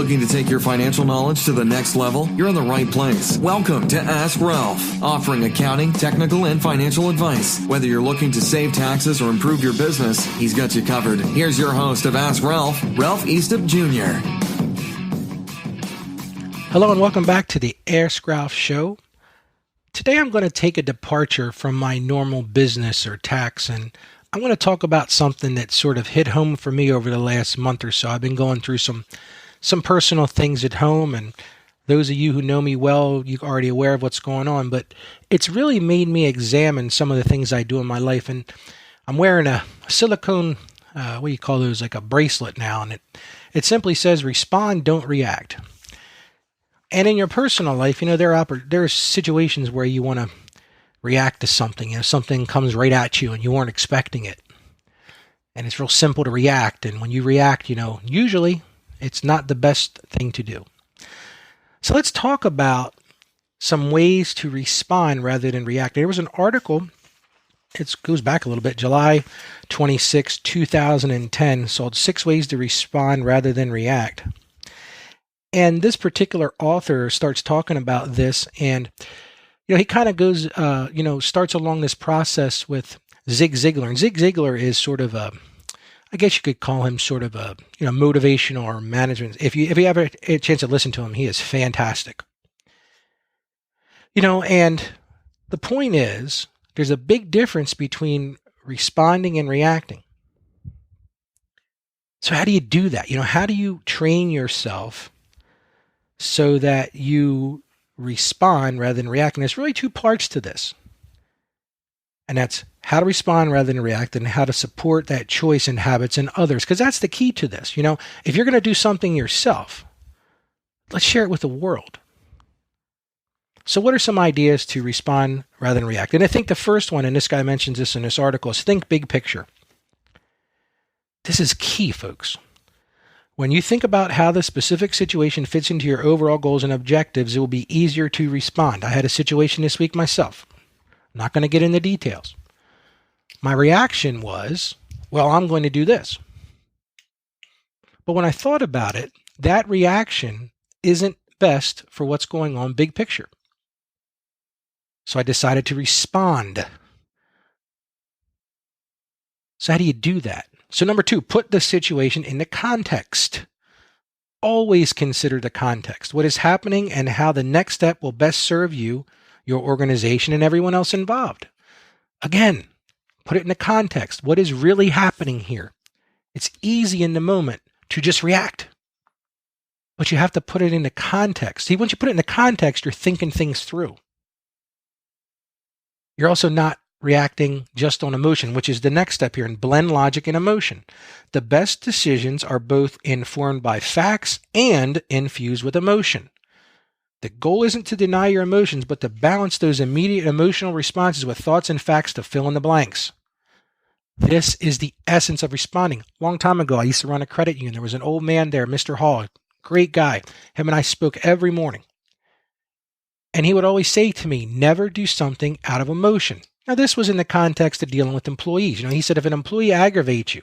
Looking to take your financial knowledge to the next level? You're in the right place. Welcome to Ask Ralph, offering accounting, technical, and financial advice. Whether you're looking to save taxes or improve your business, he's got you covered. Here's your host of Ask Ralph, Ralph Eastup Jr. Hello and welcome back to the Ask Ralph Show. Today I'm going to take a departure from my normal business or tax, and I'm going to talk about something that sort of hit home for me over the last month or so. I've been going through some personal things at home, and those of you who know me well, you're already aware of what's going on, but it's really made me examine some of the things I do in my life. And I'm wearing a silicone, what do you call those, like a bracelet now, and it simply says, respond, don't react. And in your personal life, there are situations where you want to react to something. Something comes right at you and you weren't expecting it. And it's real simple to react. And when you react, usually it's not the best thing to do. So let's talk about some ways to respond rather than react. There was an article, it goes back a little bit, July 26, 2010, called 6 Ways to Respond Rather Than React. And this particular author starts talking about this, and he kind of goes, starts along this process with Zig Ziglar. And Zig Ziglar is sort of I guess you could call him sort of a, motivational or management. If you ever had a chance to listen to him, he is fantastic. And the point is, there's a big difference between responding and reacting. So how do you do that? How do you train yourself so that you respond rather than react? And there's really two parts to this. And that's how to respond rather than react, and how to support that choice and habits in others. Because that's the key to this. If you're going to do something yourself, let's share it with the world. So what are some ideas to respond rather than react? And I think the first one, and this guy mentions this in this article, is think big picture. This is key, folks. When you think about how the specific situation fits into your overall goals and objectives, it will be easier to respond. I had a situation this week myself. I'm not going to get into details. My reaction was, well, I'm going to do this. But when I thought about it, that reaction isn't best for what's going on big picture. So I decided to respond. So how do you do that? So number 2, put the situation into context. Always consider the context, what is happening and how the next step will best serve you, your organization, and everyone else involved. Again, put it into context. What is really happening here? It's easy in the moment to just react, but you have to put it into context. See, once you put it into context, you're thinking things through. You're also not reacting just on emotion, which is the next step here, and blend logic and emotion. The best decisions are both informed by facts and infused with emotion. The goal isn't to deny your emotions, but to balance those immediate emotional responses with thoughts and facts to fill in the blanks. This is the essence of responding. A long time ago, I used to run a credit union. There was an old man there, Mr. Hall, great guy. Him and I spoke every morning. And he would always say to me, never do something out of emotion. Now, this was in the context of dealing with employees. He said, if an employee aggravates you,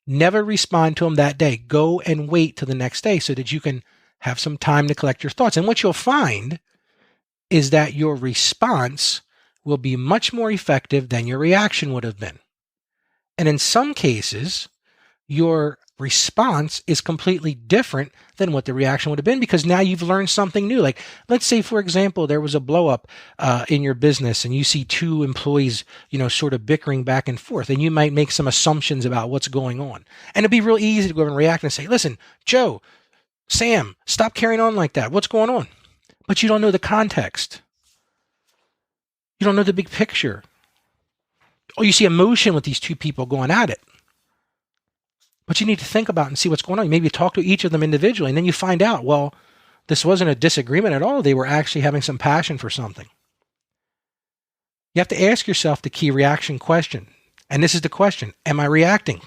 never respond to him that day. Go and wait till the next day so that you can have some time to collect your thoughts. And what you'll find is that your response will be much more effective than your reaction would have been. And in some cases, your response is completely different than what the reaction would have been, because now you've learned something new. Like, let's say, for example, there was a blow up in your business and you see two employees, sort of bickering back and forth, and you might make some assumptions about what's going on. And it'd be real easy to go over and react and say, listen, Joe, Sam, stop carrying on like that. What's going on? But you don't know the context. You don't know the big picture. Oh, you see emotion with these two people going at it. But you need to think about and see what's going on. Maybe talk to each of them individually, and then you find out, well, this wasn't a disagreement at all. They were actually having some passion for something. You have to ask yourself the key reaction question. And this is the question, am I reacting?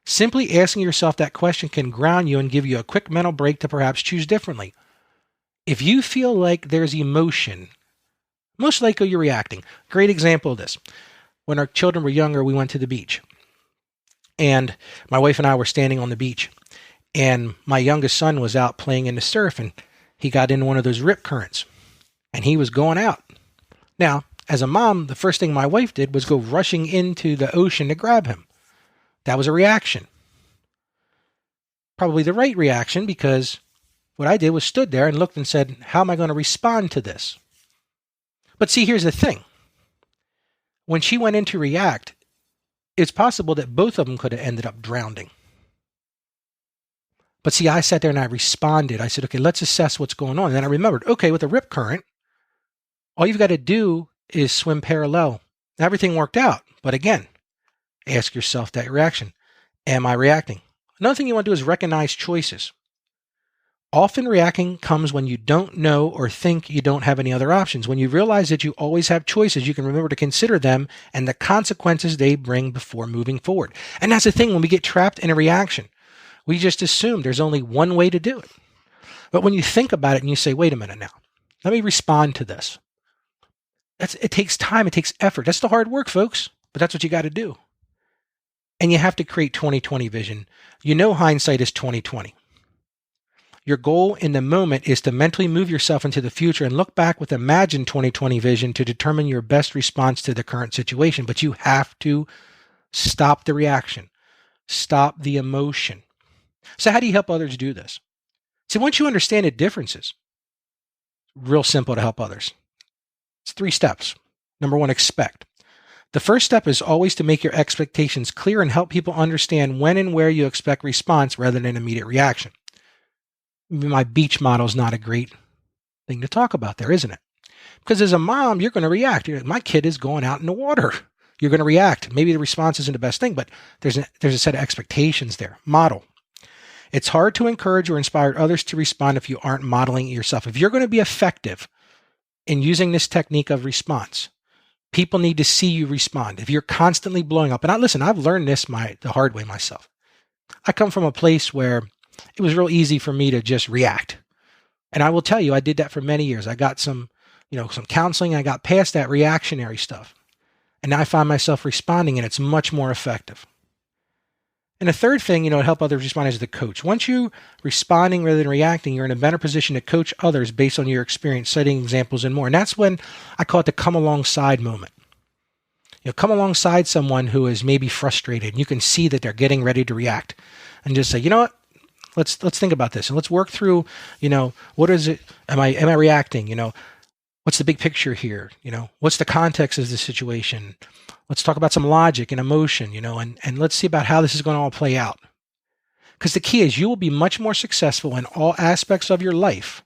Simply asking yourself that question can ground you and give you a quick mental break to perhaps choose differently. If you feel like there's emotion, most likely you're reacting. Great example of this. When our children were younger, we went to the beach. And my wife and I were standing on the beach. And my youngest son was out playing in the surf, and he got in one of those rip currents, and he was going out. Now, as a mom, the first thing my wife did was go rushing into the ocean to grab him. That was a reaction. Probably the right reaction, because what I did was stood there and looked and said, how am I going to respond to this? But see, here's the thing. When she went in to react, it's possible that both of them could have ended up drowning. But see, I sat there and I responded. I said, okay, let's assess what's going on. And then I remembered, okay, with a rip current, all you've got to do is swim parallel. Everything worked out. But again, ask yourself that reaction. Am I reacting? Another thing you want to do is recognize choices. Often reacting comes when you don't know or think you don't have any other options. When you realize that you always have choices, you can remember to consider them and the consequences they bring before moving forward. And that's the thing, when we get trapped in a reaction, we just assume there's only one way to do it. But when you think about it and you say, wait a minute now, let me respond to this. It takes time, it takes effort. That's the hard work, folks, but that's what you got to do. And you have to create 20/20 vision. You know hindsight is 20/20. Your goal in the moment is to mentally move yourself into the future and look back with imagined 20/20 vision to determine your best response to the current situation. But you have to stop the reaction, stop the emotion. So how do you help others do this? See, once you understand the differences, real simple to help others. It's 3 steps. Number 1, expect. The first step is always to make your expectations clear and help people understand when and where you expect response rather than immediate reaction. My beach model is not a great thing to talk about there, isn't it? Because as a mom, you're going to react. My kid is going out in the water. You're going to react. Maybe the response isn't the best thing, but there's a set of expectations there. Model. It's hard to encourage or inspire others to respond if you aren't modeling it yourself. If you're going to be effective in using this technique of response, people need to see you respond. If you're constantly blowing up, and I've learned this the hard way myself. I come from a place where it was real easy for me to just react. And I will tell you, I did that for many years. I got some counseling. I got past that reactionary stuff. And now I find myself responding, and it's much more effective. And the third thing, to help others respond is the coach. Once you're responding rather than reacting, you're in a better position to coach others based on your experience, citing examples and more. And that's when I call it the come alongside moment. Come alongside someone who is maybe frustrated, and you can see that they're getting ready to react, and just say, you know what? Let's think about this, and let's work through, what is it? Am I reacting? What's the big picture here? What's the context of the situation? Let's talk about some logic and emotion, and let's see about how this is going to all play out. Because the key is you will be much more successful in all aspects of your life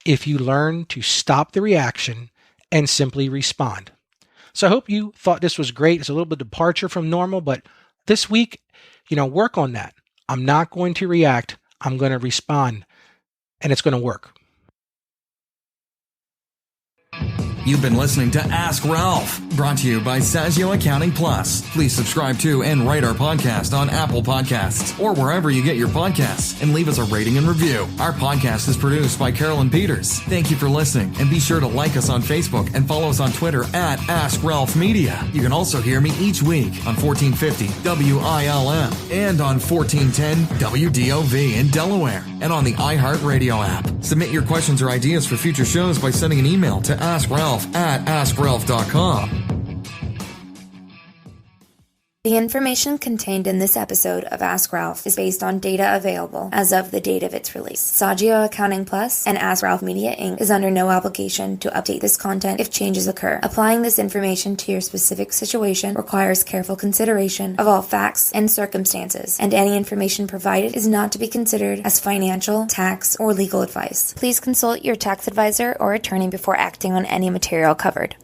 if you learn to stop the reaction and simply respond. So I hope you thought this was great. It's a little bit departure from normal, but this week, work on that. I'm not going to react. I'm going to respond, and it's going to work. You've been listening to Ask Ralph, brought to you by Saggio Accounting Plus. Please subscribe to and rate our podcast on Apple Podcasts or wherever you get your podcasts, and leave us a rating and review. Our podcast is produced by Carolyn Peters. Thank you for listening, and be sure to like us on Facebook and follow us on Twitter at Ask Ralph Media. You can also hear me each week on 1450 WILM and on 1410 WDOV in Delaware and on the iHeartRadio app. Submit your questions or ideas for future shows by sending an email to AskRalph@AskRalph.com. The information contained in this episode of Ask Ralph is based on data available as of the date of its release. Saggio Accounting Plus and Ask Ralph Media Inc. is under no obligation to update this content if changes occur. Applying this information to your specific situation requires careful consideration of all facts and circumstances, and any information provided is not to be considered as financial, tax, or legal advice. Please consult your tax advisor or attorney before acting on any material covered.